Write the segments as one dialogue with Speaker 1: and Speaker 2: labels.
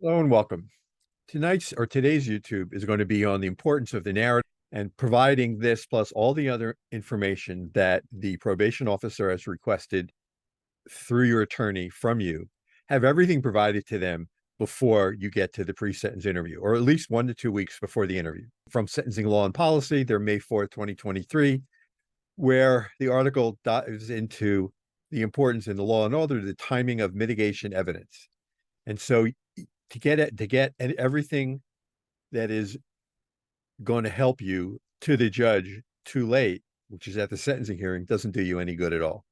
Speaker 1: Hello and welcome. Today's YouTube is going to be on the importance of the narrative and providing this plus all the other information that the probation officer has requested through your attorney from you. Have everything provided to them before you get to the pre-sentence interview, or at least 1 to 2 weeks before the interview. From Sentencing Law and Policy, they're May 4th, 2023, where the article dives into the importance in the law and order, the timing of mitigation evidence. And so to get everything that is going to help you to the judge too late, which is at the sentencing hearing, doesn't do you any good at all.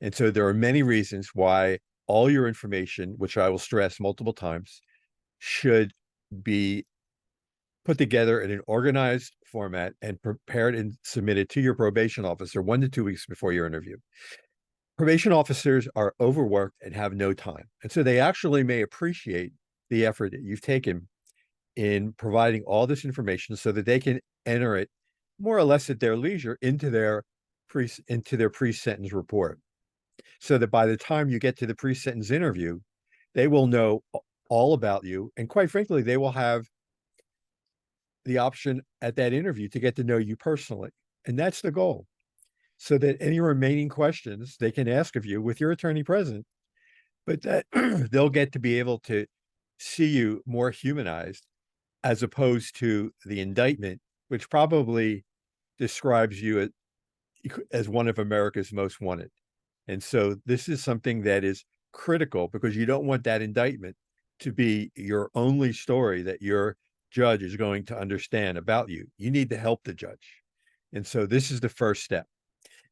Speaker 1: And so there are many reasons why all your information, which I will stress multiple times, should be put together in an organized format and prepared and submitted to your probation officer 1 to 2 weeks before your interview. Probation officers are overworked and have no time. And so they actually may appreciate the effort that you've taken in providing all this information so that they can enter it more or less at their leisure into their pre-sentence report. So that by the time you get to the pre-sentence interview, they will know all about you. And quite frankly, they will have the option at that interview to get to know you personally. And that's the goal. So that any remaining questions they can ask of you with your attorney present, but that they'll get to be able to see you more humanized as opposed to the indictment, which probably describes you as one of America's most wanted. And so this is something that is critical because you don't want that indictment to be your only story that your judge is going to understand about you. You need to help the judge. And so this is the first step.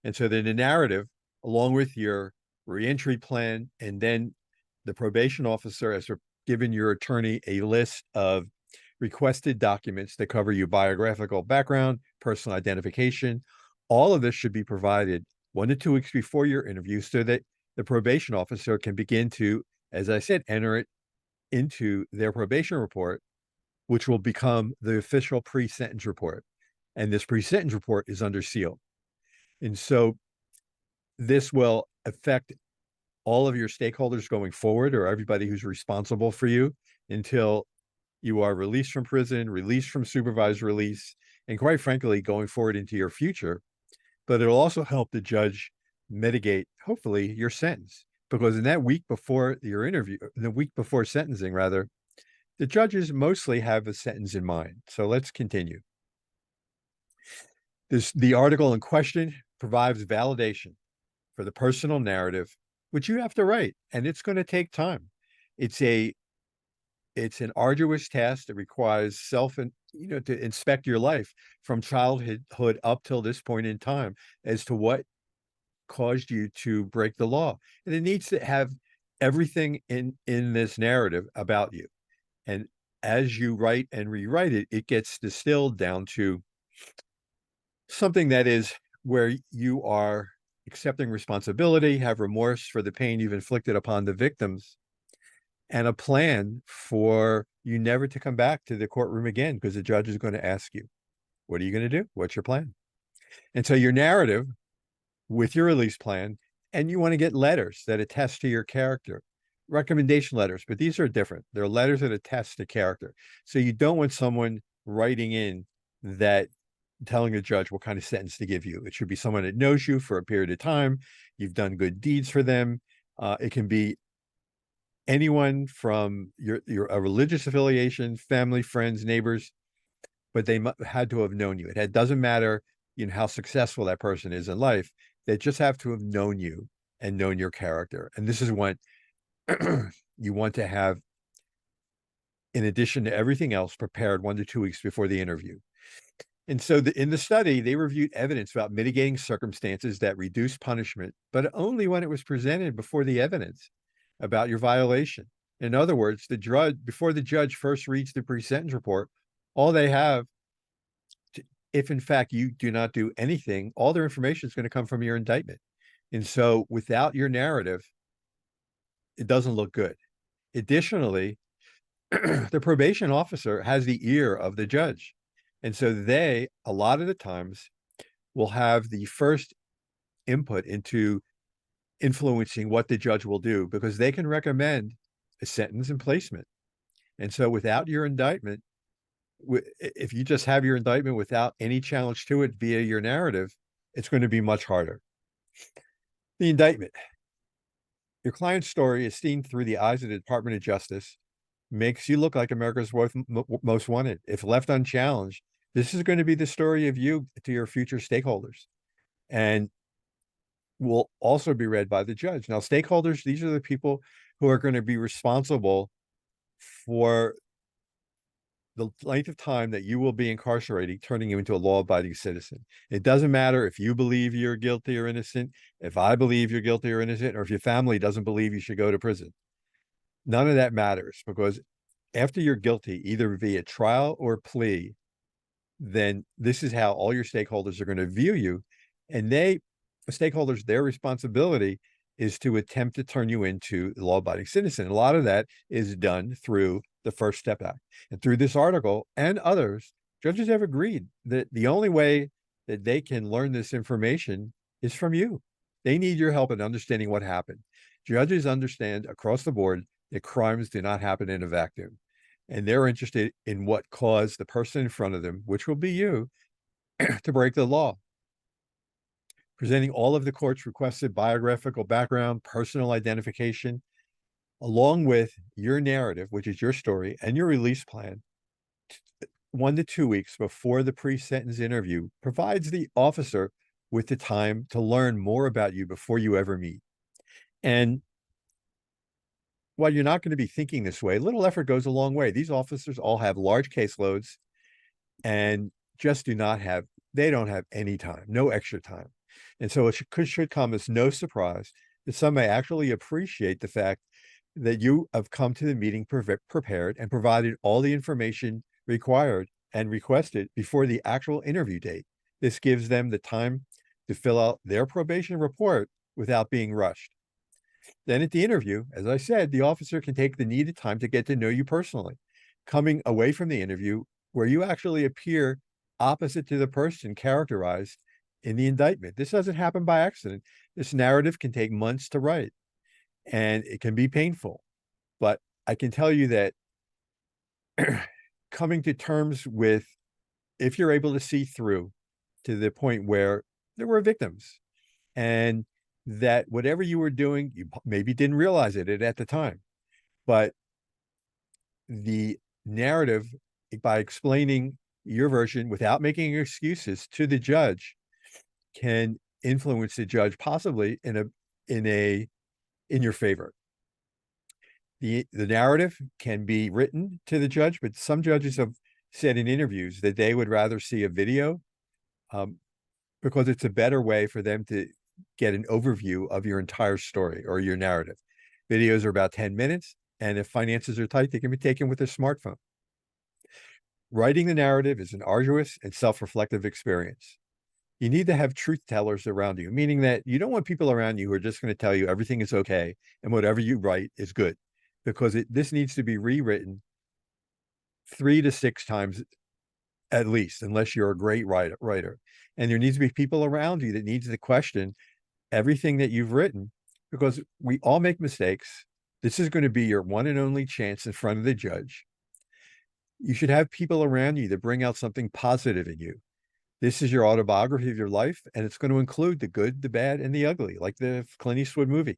Speaker 1: And so then the narrative, along with your reentry plan, and then the probation officer has given your attorney a list of requested documents that cover your biographical background, personal identification. All of this should be provided 1 to 2 weeks before your interview so that the probation officer can begin to, as I said, enter it into their probation report, which will become the official pre-sentence report. And this pre-sentence report is under seal. And so this will affect all of your stakeholders going forward, or everybody who's responsible for you, until you are released from prison, released from supervised release, and quite frankly, going forward into your future. But it'll also help the judge mitigate, hopefully, your sentence. Because in that week before your interview, the week before sentencing, rather, the judges mostly have a sentence in mind. So let's continue. The article in question provides validation for the personal narrative, which you have to write, and it's going to take time. It's an arduous task that requires to inspect your life from childhood up till this point in time as to what caused you to break the law. And it needs to have everything in this narrative about you. And as you write and rewrite it, it gets distilled down to something that is where you are accepting responsibility, have remorse for the pain you've inflicted upon the victims, and a plan for you never to come back to the courtroom again because the judge is going to ask you, what are you going to do? What's your plan? And so your narrative with your release plan, and you want to get letters that attest to your character, recommendation letters, but these are different. They're letters that attest to character. So you don't want someone writing in that telling a judge what kind of sentence to give you. It should be someone that knows you for a period of time. You've done good deeds for them. It can be anyone from your a religious affiliation, family, friends, neighbors, but they had to have known you. It doesn't matter, how successful that person is in life. They just have to have known you and known your character. And this is what you want to have, in addition to everything else, prepared 1 to 2 weeks before the interview. And so in the study, they reviewed evidence about mitigating circumstances that reduce punishment, but only when it was presented before the evidence about your violation. In other words, before the judge first reads the pre-sentence report, all they have, if in fact you do not do anything, all their information is going to come from your indictment. And so without your narrative, it doesn't look good. Additionally, the probation officer has the ear of the judge. And so they, a lot of the times, will have the first input into influencing what the judge will do because they can recommend a sentence and placement. And so without your indictment, if you just have your indictment without any challenge to it via your narrative, it's going to be much harder. The indictment. Your client's story is seen through the eyes of the Department of Justice, makes you look like America's most wanted. If left unchallenged, this is going to be the story of you to your future stakeholders, and will also be read by the judge. Now, stakeholders, these are the people who are going to be responsible for the length of time that you will be incarcerated, turning you into a law-abiding citizen. It doesn't matter if you believe you're guilty or innocent, if I believe you're guilty or innocent, or if your family doesn't believe you should go to prison. None of that matters, because after you're guilty, either via trial or plea, then this is how all your stakeholders are going to view you. And the stakeholders, their responsibility is to attempt to turn you into a law-abiding citizen. A lot of that is done through the First Step Act. And through this article and others, judges have agreed that the only way that they can learn this information is from you. They need your help in understanding what happened. Judges understand across the board that crimes do not happen in a vacuum. And they're interested in what caused the person in front of them, which will be you, to break the law. Presenting all of the court's requested biographical background, personal identification, along with your narrative, which is your story, and your release plan, 1 to 2 weeks before the pre-sentence interview, provides the officer with the time to learn more about you before you ever meet. And while you're not going to be thinking this way, little effort goes a long way. These officers all have large caseloads and just they don't have any time, no extra time. And so it should come as no surprise that some may actually appreciate the fact that you have come to the meeting prepared and provided all the information required and requested before the actual interview date. This gives them the time to fill out their probation report without being rushed. Then at the interview, as I said, the officer can take the needed time to get to know you personally, coming away from the interview where you actually appear opposite to the person characterized in the indictment. This doesn't happen by accident. This narrative can take months to write, and it can be painful. But I can tell you that coming to terms with, if you're able to see through to the point where there were victims, and that whatever you were doing, you maybe didn't realize it at the time, but the narrative, by explaining your version without making excuses to the judge, can influence the judge possibly in your favor. The narrative can be written to the judge, but some judges have said in interviews that they would rather see a video, because it's a better way for them to get an overview of your entire story or your narrative. Videos are about 10 minutes, and if finances are tight, they can be taken with a smartphone. Writing the narrative is an arduous and self-reflective experience. You need to have truth tellers around you, meaning that you don't want people around you who are just going to tell you everything is okay and whatever you write is good, because this needs to be rewritten 3 to 6 times at least, unless you're a great writer. And there needs to be people around you that needs to question everything that you've written, because we all make mistakes. This is going to be your one and only chance in front of the judge. You should have people around you that bring out something positive in you. This is your autobiography of your life, and it's going to include the good, the bad, and the ugly, like the Clint Eastwood movie.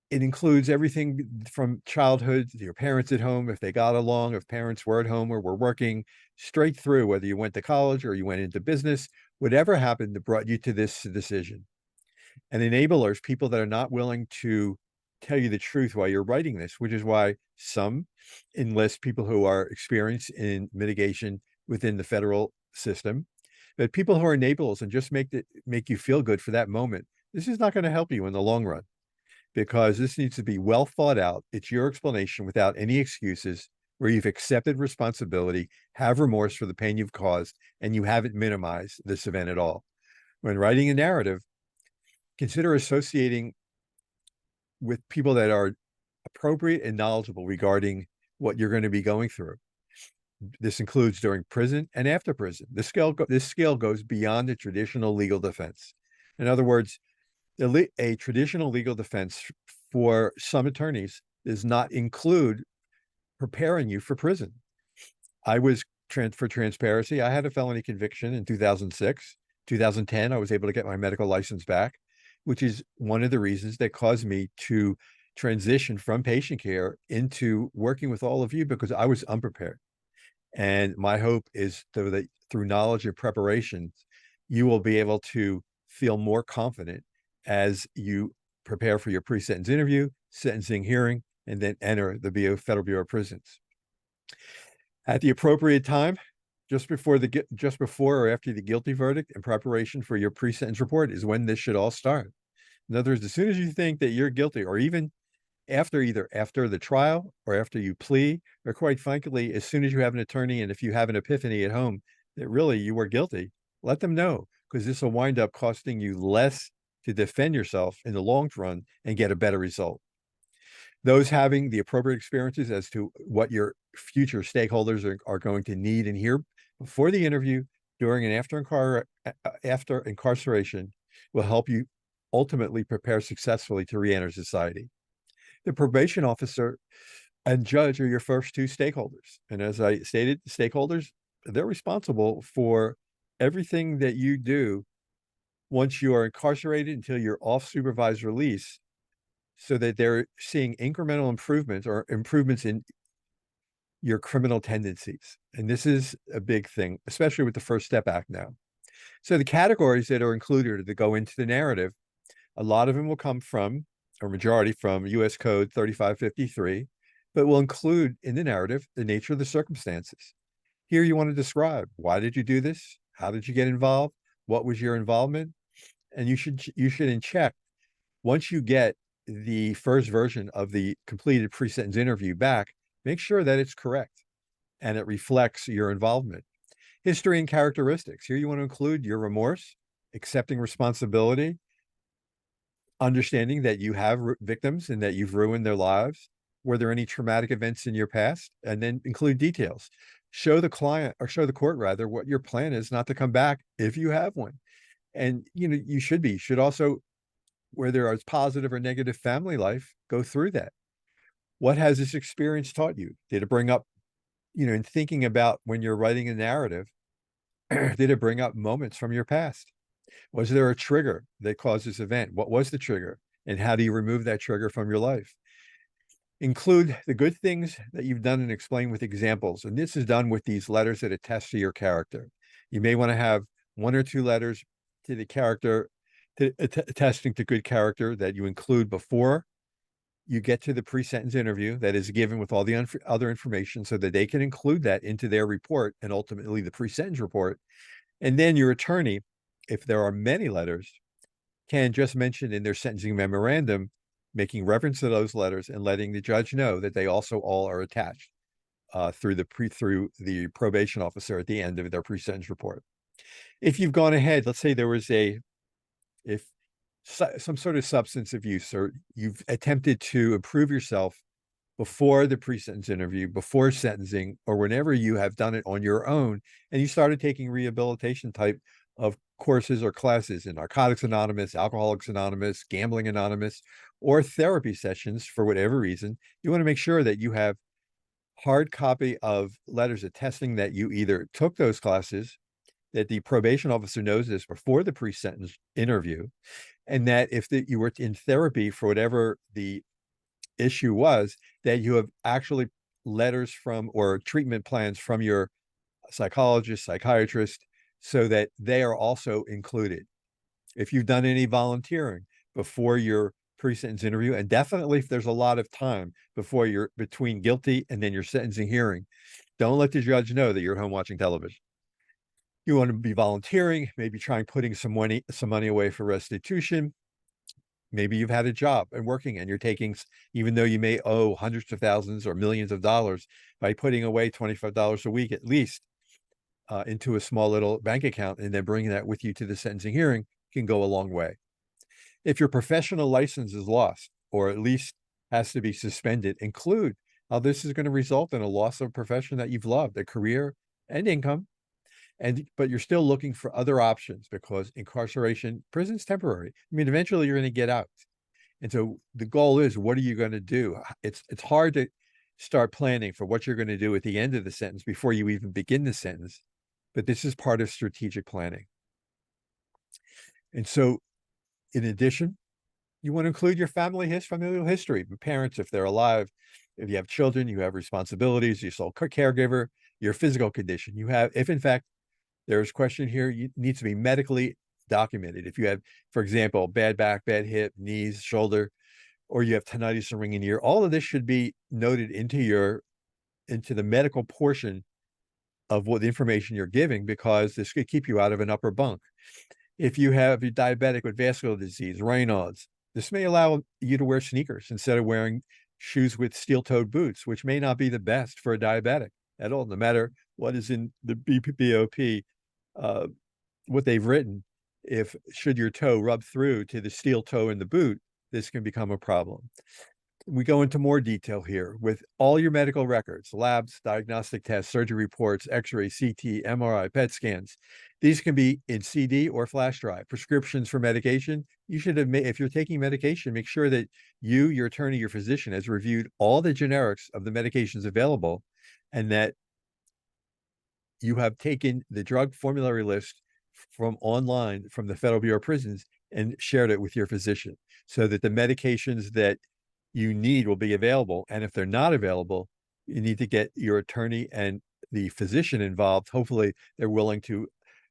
Speaker 1: It includes everything from childhood, your parents at home, if they got along, if parents were at home or were working, straight through, whether you went to college or you went into business, whatever happened that brought you to this decision. And enablers, people that are not willing to tell you the truth while you're writing this, which is why some enlist people who are experienced in mitigation within the federal system. But people who are enablers and just make you feel good for that moment, this is not going to help you in the long run, because this needs to be well thought out. It's your explanation without any excuses, where you've accepted responsibility, have remorse for the pain you've caused, and you haven't minimized this event at all. When writing a narrative, consider associating with people that are appropriate and knowledgeable regarding what you're going to be going through. This includes during prison and after prison. This scale goes beyond the traditional legal defense. In other words, a traditional legal defense for some attorneys does not include preparing you for prison. I was, for transparency, I had a felony conviction in 2006. 2010, I was able to get my medical license back, which is one of the reasons that caused me to transition from patient care into working with all of you, because I was unprepared. And my hope is that through knowledge and preparation, you will be able to feel more confident as you prepare for your pre-sentence interview, sentencing hearing, and then enter the Federal Bureau of Prisons. At the appropriate time, just before or after the guilty verdict, in preparation for your pre-sentence report, is when this should all start. In other words, as soon as you think that you're guilty, or even either after the trial or after you plea, or quite frankly, as soon as you have an attorney, and if you have an epiphany at home that really you were guilty, let them know, because this will wind up costing you less to defend yourself in the long run and get a better result. Those having the appropriate experiences as to what your future stakeholders are going to need and hear before the interview, during and after incarceration will help you ultimately prepare successfully to re-enter society. The probation officer and judge are your first two stakeholders. And as I stated, stakeholders, they're responsible for everything that you do once you are incarcerated until you're off supervised release, so that they're seeing incremental improvements or improvements in your criminal tendencies. And this is a big thing, especially with the First Step Act now. So the categories that are included that go into the narrative, a lot of them will come from, or majority from, U.S. Code 3553, but will include in the narrative the nature of the circumstances. Here you want to describe, why did you do this? How did you get involved? What was your involvement? And you should check, once you get the first version of the completed pre-sentence interview back, make sure that it's correct and it reflects your involvement. History and characteristics. Here you want to include your remorse, accepting responsibility, understanding that you have victims and that you've ruined their lives. Were there any traumatic events in your past? And then include details. Show the client, or show the court rather, what your plan is not to come back if you have one. And you should also, where there is positive or negative family life, go through that. What has this experience taught you? Did it bring up, in thinking about when you're writing a narrative, did it bring up moments from your past? Was there a trigger that caused this event? What was the trigger? And how do you remove that trigger from your life? Include the good things that you've done and explain with examples. And this is done with these letters that attest to your character. You may want to have one or two letters to the character, attesting to good character, that you include before you get to the pre-sentence interview, that is given with all the other information, so that they can include that into their report and ultimately the pre-sentence report. And then your attorney, if there are many letters, can just mention in their sentencing memorandum, making reference to those letters and letting the judge know that they also all are attached through the probation officer at the end of their pre-sentence report. If you've gone ahead, let's say there was some sort of substance abuse, or you've attempted to improve yourself before the pre-sentence interview, before sentencing, or whenever you have done it on your own, and you started taking rehabilitation type of courses or classes in Narcotics Anonymous, Alcoholics Anonymous, Gambling Anonymous, or therapy sessions for whatever reason, you want to make sure that you have hard copy of letters attesting that you either took those classes, that the probation officer knows this before the pre-sentence interview, and that if you were in therapy for whatever the issue was, that you have actually letters from, or treatment plans from, your psychologist, psychiatrist, so that they are also included. If you've done any volunteering before your pre-sentence interview, and definitely if there's a lot of time before you're between guilty and then your sentencing hearing, don't let the judge know that you're at home watching television. You want to be volunteering, maybe putting some money away for restitution. Maybe you've had a job and working, and you're taking, even though you may owe hundreds of thousands or millions of dollars, by putting away $25 a week at least into a small little bank account, and then bringing that with you to the sentencing hearing, can go a long way. If your professional license is lost, or at least has to be suspended, include how this is going to result in a loss of profession that you've loved, a career and income. But you're still looking for other options, because incarceration, prison's temporary. I mean, eventually you're going to get out. And so the goal is, what are you going to do? It's hard to start planning for what you're going to do at the end of the sentence before you even begin the sentence, but this is part of strategic planning. And so in addition, you want to include your familial history, parents, if they're alive, if you have children, you have responsibilities, your sole caregiver, your physical condition. You have, if in fact, there's a question here, you needs to be medically documented. If you have, for example, bad back, bad hip, knees, shoulder, or you have tinnitus or ringing ear, all of this should be noted into the medical portion of what the information you're giving, because this could keep you out of an upper bunk. If you have a diabetic with vascular disease, Raynaud's, this may allow you to wear sneakers instead of wearing shoes with steel-toed boots, which may not be the best for a diabetic at all, no matter what is in the BPOP, what they've written. If should your toe rub through to the steel toe in the boot, this can become a problem. We go into more detail here with all your medical records, labs, diagnostic tests, surgery reports, x-ray, CT, MRI, PET scans. These can be in CD or flash drive. Prescriptions for medication, you should have, if you're taking medication, make sure that you, your attorney, your physician has reviewed all the generics of the medications available, and that you have taken the drug formulary list from online from the Federal Bureau of Prisons and shared it with your physician, so that the medications that you need will be available. And if they're not available, you need to get your attorney and the physician involved. Hopefully they're willing to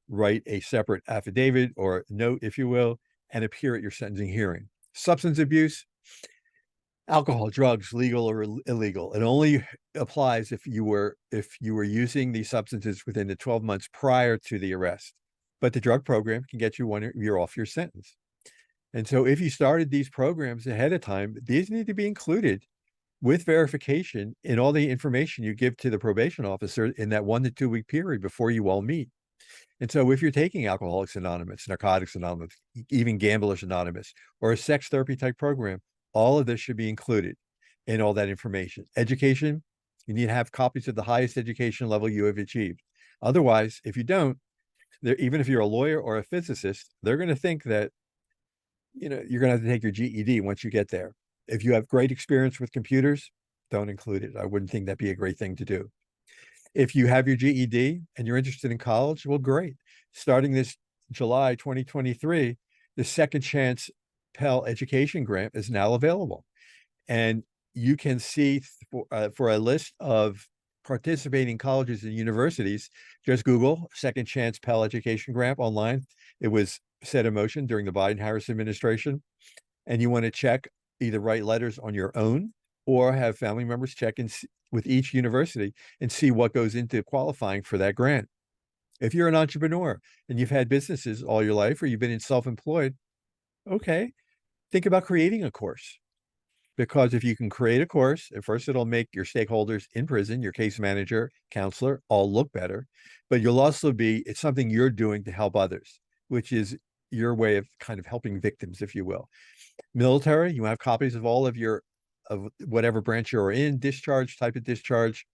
Speaker 1: write a separate affidavit or note, if you will, and appear at your sentencing hearing. Substance abuse, alcohol, drugs, legal or illegal. It only applies if you were using these substances within the 12 months prior to the arrest. But the drug program can get you 1 year off your sentence. And so if you started these programs ahead of time, these need to be included with verification in all the information you give to the probation officer in that 1 to 2 week period before you all meet. And so if you're taking Alcoholics Anonymous, Narcotics Anonymous, even Gamblers Anonymous, or a sex therapy type program, all of this should be included in all that information. Education, you need to have copies of the highest education level you have achieved. Otherwise, if you don't, even if you're a lawyer or a physicist, they're going to think that you're going to have to take your GED once you get there. If you have great experience with computers, don't include it. I wouldn't think that'd be a great thing to do. If you have your GED and you're interested in college, well, great. Starting this July 2023, the Second Chance Pell Education Grant is now available. And you can see for a list of participating colleges and universities, just Google Second Chance Pell Education Grant online. It was set in motion during the Biden-Harris administration. And you want to check, either write letters on your own or have family members check in with each university and see what goes into qualifying for that grant. If you're an entrepreneur and you've had businesses all your life, or you've been self-employed, okay, think about creating a course. Because if you can create a course, at first it'll make your stakeholders in prison, your case manager, counselor, all look better, but you'll also it's something you're doing to help others, which is your way of kind of helping victims, if you will. Military, you have copies of all of whatever branch you're in, discharge, type of discharge.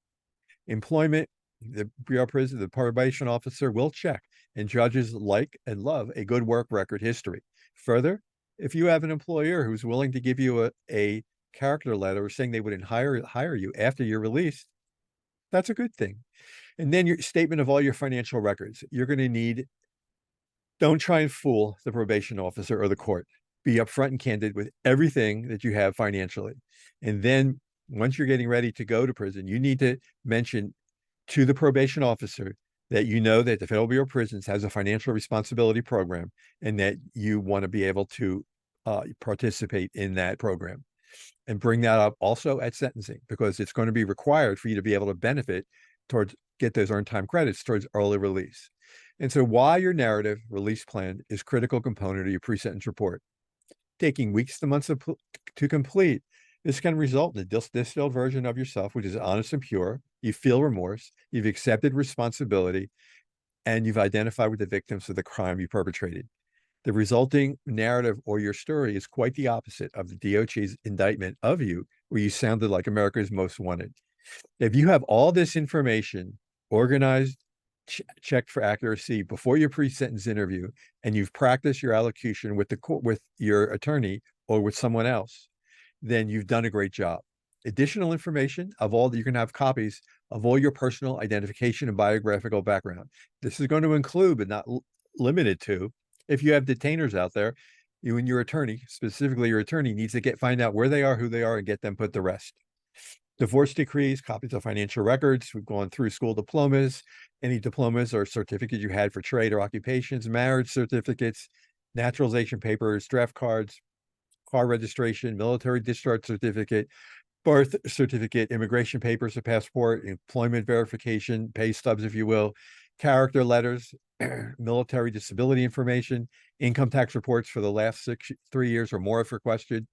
Speaker 1: Employment, the Bureau of Prison, the probation officer will check, and judges like and love a good work record history. Further, if you have an employer who's willing to give you a character letter saying they wouldn't hire you after you're released, that's a good thing. And then your statement of all your financial records. You're going to need, don't try and fool the probation officer or the court. Be upfront and candid with everything that you have financially. And then once you're getting ready to go to prison, you need to mention to the probation officer that you know that the Federal Bureau of Prisons has a financial responsibility program, and that you want to be able to participate in that program. And bring that up also at sentencing, because it's going to be required for you to be able to benefit towards, get those earned time credits towards early release. And so why your narrative release plan is critical component of your pre-sentence report. Taking weeks to months to complete, this can result in a distilled version of yourself, which is honest and pure. You feel remorse, you've accepted responsibility, and you've identified with the victims of the crime you perpetrated. The resulting narrative or your story is quite the opposite of the DOJ's indictment of you, where you sounded like America's most wanted. If you have all this information organized, checked for accuracy before your pre-sentence interview, and you've practiced your allocution with your attorney or with someone else, then you've done a great job. Additional information of all that you can have copies of all your personal identification and biographical background. This is going to include, but not limited to, if you have detainers out there, you and your attorney, specifically your attorney, needs to find out where they are, who they are, and get them put to rest. Divorce decrees, copies of financial records. We've gone through school diplomas, any diplomas or certificates you had for trade or occupations, marriage certificates, naturalization papers, draft cards, car registration, military discharge certificate, birth certificate, immigration papers, a passport, employment verification, pay stubs, if you will, character letters, military disability information, income tax reports for the last 3 years or more if requested,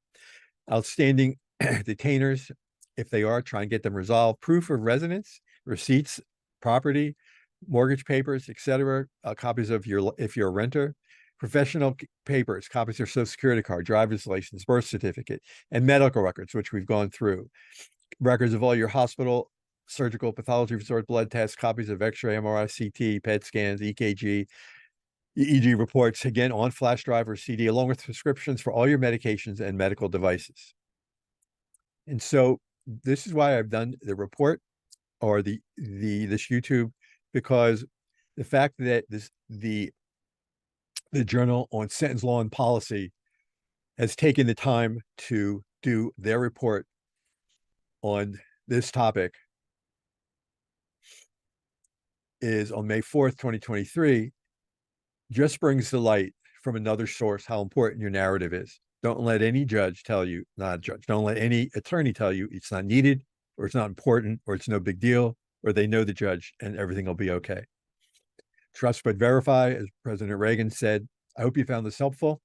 Speaker 1: outstanding detainers, if they are, try and get them resolved, proof of residence, receipts, property, mortgage papers, etc., copies of if you're a renter, professional papers, copies of your social security card, driver's license, birth certificate, and medical records, which we've gone through. Records of all your hospital, surgical, pathology resort, blood tests, copies of X-ray, MRI, CT, PET scans, EKG, EEG reports, again, on flash drive or CD, along with prescriptions for all your medications and medical devices. And so this is why I've done the report or this YouTube, because the fact that the Journal on Sentence Law and Policy has taken the time to do their report on this topic is on May 4th, 2023, just brings to light from another source how important your narrative is. Don't let any judge tell you, not a judge, don't let any attorney tell you it's not needed, or it's not important, or it's no big deal, or they know the judge and everything will be okay. Trust but verify, as President Reagan said. I hope you found this helpful,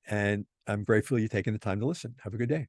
Speaker 1: and I'm grateful you've taken the time to listen. Have a good day.